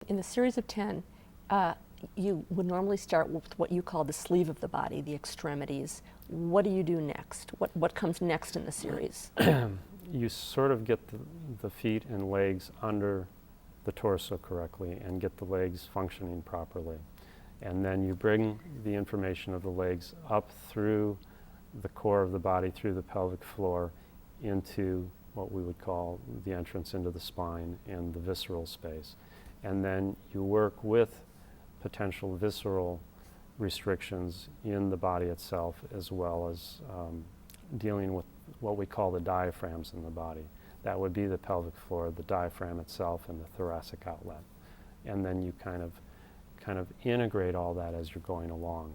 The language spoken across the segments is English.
in the series of 10, you would normally start with what you call the sleeve of the body, the extremities. What do you do next? What comes next in the series? You sort of get the feet and legs under the torso correctly and get the legs functioning properly. And then you bring the information of the legs up through the core of the body, through the pelvic floor, into what we would call the entrance into the spine and the visceral space. And then you work with potential visceral restrictions in the body itself, as well as dealing with what we call the diaphragms in the body. That would be the pelvic floor, the diaphragm itself, and the thoracic outlet. And then you kind of integrate all that as you're going along.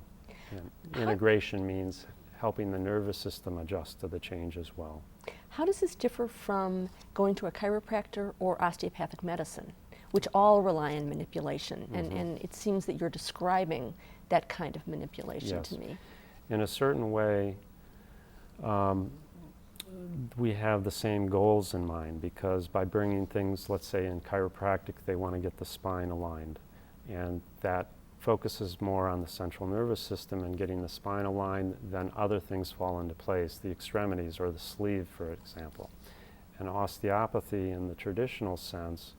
And integration means helping the nervous system adjust to the change as well. How does this differ from going to a chiropractor or osteopathic medicine, which all rely on manipulation? Mm-hmm. And it seems that you're describing that kind of manipulation Yes. to me. In a certain way, we have the same goals in mind, because by bringing things, let's say in chiropractic, they want to get the spine aligned. And that focuses more on the central nervous system and getting the spine aligned, then other things fall into place, the extremities or the sleeve, for example. And osteopathy, in the traditional sense,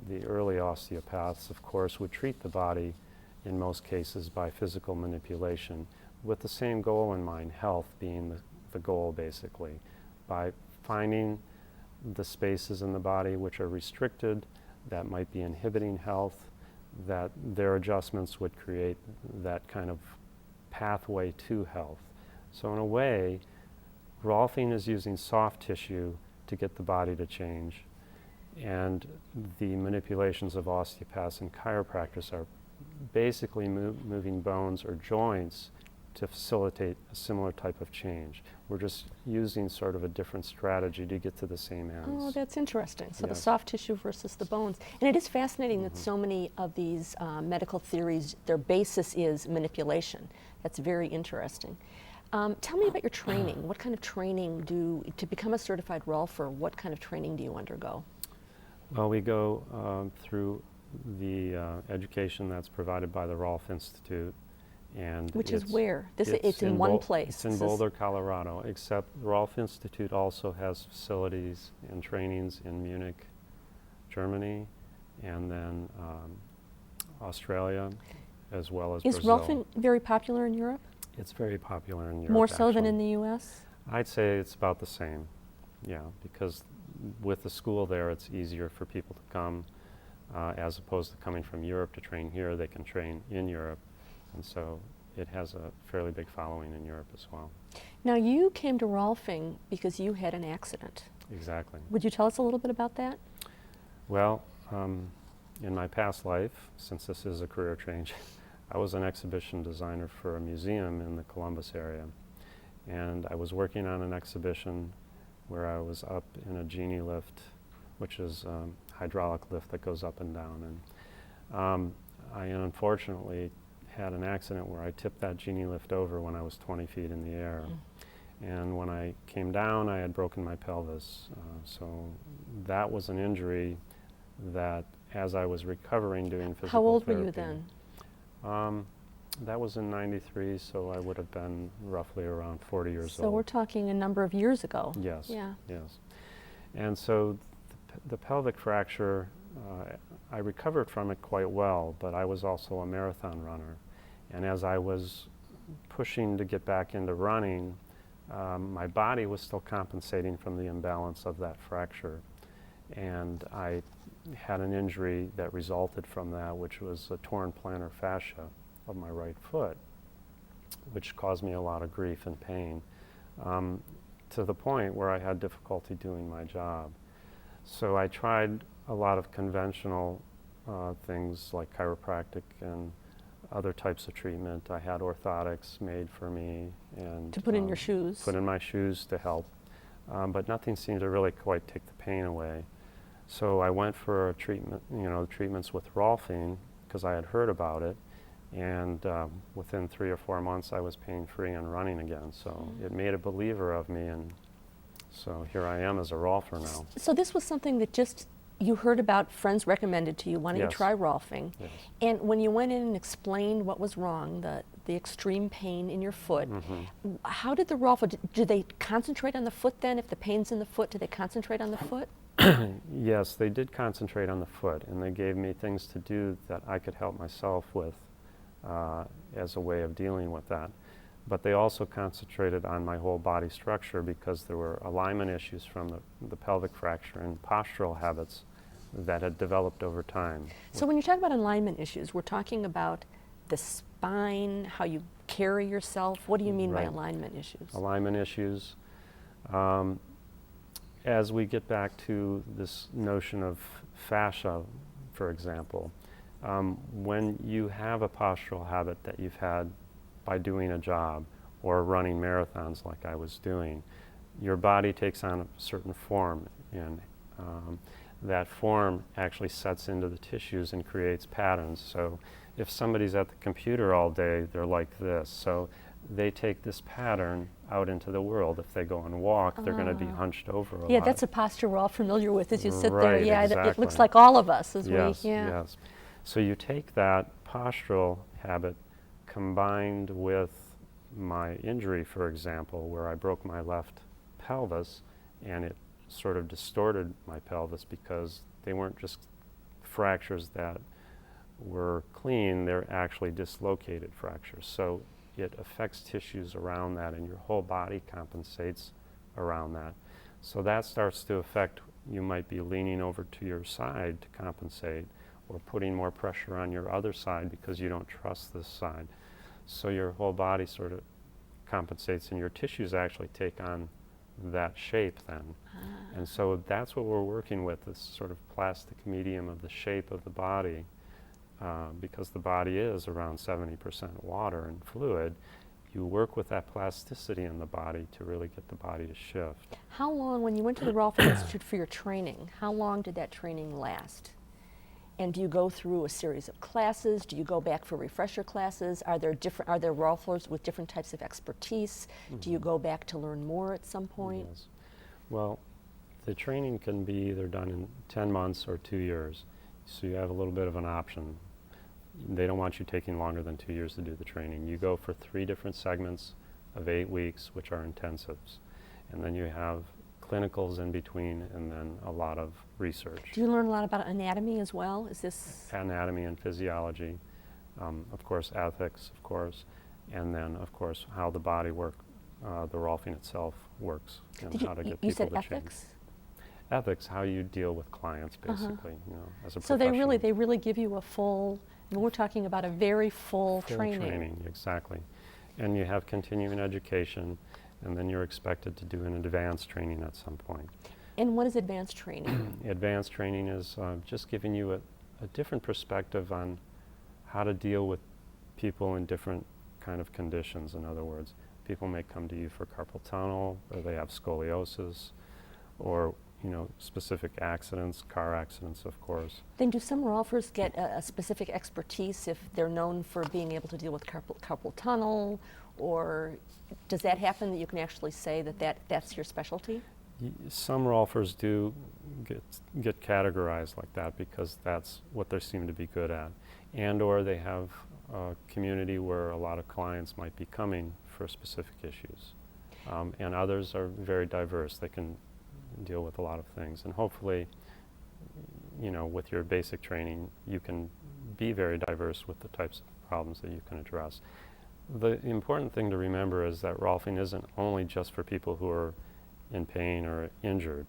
the early osteopaths, of course, would treat the body in most cases by physical manipulation with the same goal in mind, health being the goal, basically, by finding the spaces in the body which are restricted, that might be inhibiting health, that their adjustments would create that kind of pathway to health. So in a way, Rolfing is using soft tissue to get the body to change, and the manipulations of osteopaths and chiropractors are basically moving bones or joints to facilitate a similar type of change. We're just using sort of a different strategy to get to the same ends. Oh, that's interesting. So Yes. the soft tissue versus the bones. And it is fascinating that so many of these medical theories, their basis is manipulation. That's very interesting. Tell me about your training. What kind of training to become a certified Rolfer, what kind of training do you undergo? Well, we go through the education that's provided by the Rolf Institute. And Which is where? It's in one place. It's in Boulder, Colorado, except the Rolf Institute also has facilities and trainings in Munich, Germany, and then Australia, as well as Brazil. Is Rolfing very popular in Europe? It's very popular in Europe. More so than actually. in the U.S.? I'd say it's about the same, yeah, because with the school there, it's easier for people to come, as opposed to coming from Europe to train here. They can train in Europe. And so it has a fairly big following in Europe as well. Now, you came to Rolfing because you had an accident. Exactly. Would you tell us a little bit about that? Well, in my past life, since this is a career change, I was an exhibition designer for a museum in the Columbus area. And I was working on an exhibition where I was up in a genie lift, which is a hydraulic lift that goes up and down. And I unfortunately had an accident where I tipped that genie lift over when I was 20 feet in the air. And when I came down, I had broken my pelvis. So that was an injury that, as I was recovering doing physical How old therapy, were you then? That was in '93, so I would have been roughly around 40 years old. So we're talking a number of years ago. Yes, Yeah. yes. And so the pelvic fracture, I recovered from it quite well, but I was also a marathon runner. And as I was pushing to get back into running, my body was still compensating from the imbalance of that fracture. And I had an injury that resulted from that, which was a torn plantar fascia of my right foot, which caused me a lot of grief and pain, to the point where I had difficulty doing my job. So I tried a lot of conventional things like chiropractic and other types of treatment. I had orthotics made for me, and To put in your shoes. put in my shoes to help, but nothing seemed to really quite take the pain away. So I went for a treatment, treatments with Rolfing, because I had heard about it, and within 3 or 4 months I was pain-free and running again. So it made a believer of me, and so here I am as a Rolfer now. So this was something that just You heard about friends recommended to you. Why don't you Yes. try Rolfing? Yes. And when you went in and explained what was wrong, the extreme pain in your foot, how did the Rolfer, did they concentrate on the foot then? If the pain's in the foot, did they concentrate on the foot? Yes, they did concentrate on the foot, and they gave me things to do that I could help myself with as a way of dealing with that. But they also concentrated on my whole body structure because there were alignment issues from the pelvic fracture and postural habits that had developed over time. So when you talk about alignment issues, we're talking about the spine, how you carry yourself. What do you mean by Right. alignment issues? Alignment issues. As we get back to this notion of fascia, for example, when you have a postural habit that you've had by doing a job or running marathons like I was doing, your body takes on a certain form, and that form actually sets into the tissues and creates patterns. So if somebody's at the computer all day, they're like this. So they take this pattern out into the world. If they go and walk, they're going to be hunched over a lot. Yeah, that's a posture we're all familiar with as you sit there. Right, Yeah, it exactly. looks like all of us as Yes, we, yeah. yes. So you take that postural habit combined with my injury, for example, where I broke my left pelvis and it sort of distorted my pelvis because they weren't just fractures that were clean, they're actually dislocated fractures. So it affects tissues around that, and your whole body compensates around that. So that starts to affect, you might be leaning over to your side to compensate, or putting more pressure on your other side because you don't trust this side. So your whole body sort of compensates, and your tissues actually take on that shape then. And so that's what we're working with, this sort of plastic medium of the shape of the body. Because the body is around 70% water and fluid, you work with that plasticity in the body to really get the body to shift. How long, when you went to the Rolfing Institute for your training, how long did that training last? And do you go through a series of classes? Do you go back for refresher classes? Are there Rolfers with different types of expertise? Do you go back to learn more at some point? Yes. Well, the training can be either done in 10 months or 2 years. So you have a little bit of an option. They don't want you taking longer than 2 years to do the training. You go for 3 different segments of 8 weeks, which are intensives. And then you have clinicals in between, and then a lot of research. Do you learn a lot about anatomy as well? Is this Anatomy and physiology, of course ethics, of course, and then of course how the body the Rolfing itself works, and how to get people you said to change. ethics? Ethics, how you deal with clients, basically, as a So professional. they really give you a full, I mean, we're talking about a very full training. Exactly. And you have continuing education, and then you're expected to do an advanced training at some point. And what is advanced training? Advanced training is just giving you a different perspective on how to deal with people in different kind of conditions. In other words, people may come to you for carpal tunnel, or they have scoliosis, or specific accidents, car accidents, of course. Then do some Rolfers get a specific expertise if they're known for being able to deal with carpal tunnel, or does that happen that you can actually say that's your specialty? Some Rolfers do get categorized like that because that's what they seem to be good at, and or they have a community where a lot of clients might be coming for specific issues, and others are very diverse. They can deal with a lot of things, and hopefully, with your basic training, you can be very diverse with the types of problems that you can address. The important thing to remember is that Rolfing isn't only just for people who are in pain or injured.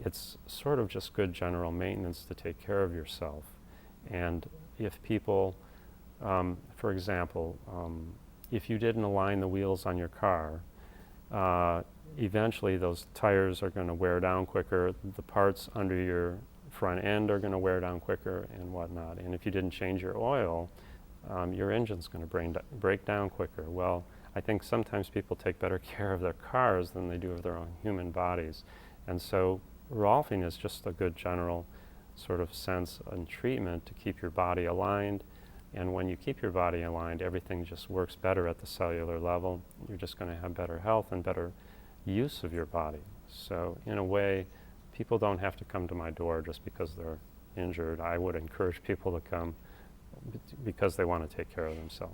It's sort of just good general maintenance to take care of yourself. And if people, for example, if you didn't align the wheels on your car, eventually those tires are going to wear down quicker, the parts under your front end are going to wear down quicker and whatnot. And if you didn't change your oil, your engine's going to break down quicker. Well, I think sometimes people take better care of their cars than they do of their own human bodies. And so Rolfing is just a good general sort of sense and treatment to keep your body aligned. And when you keep your body aligned, everything just works better at the cellular level. You're just going to have better health and better use of your body. So in a way, people don't have to come to my door just because they're injured. I would encourage people to come because they want to take care of themselves.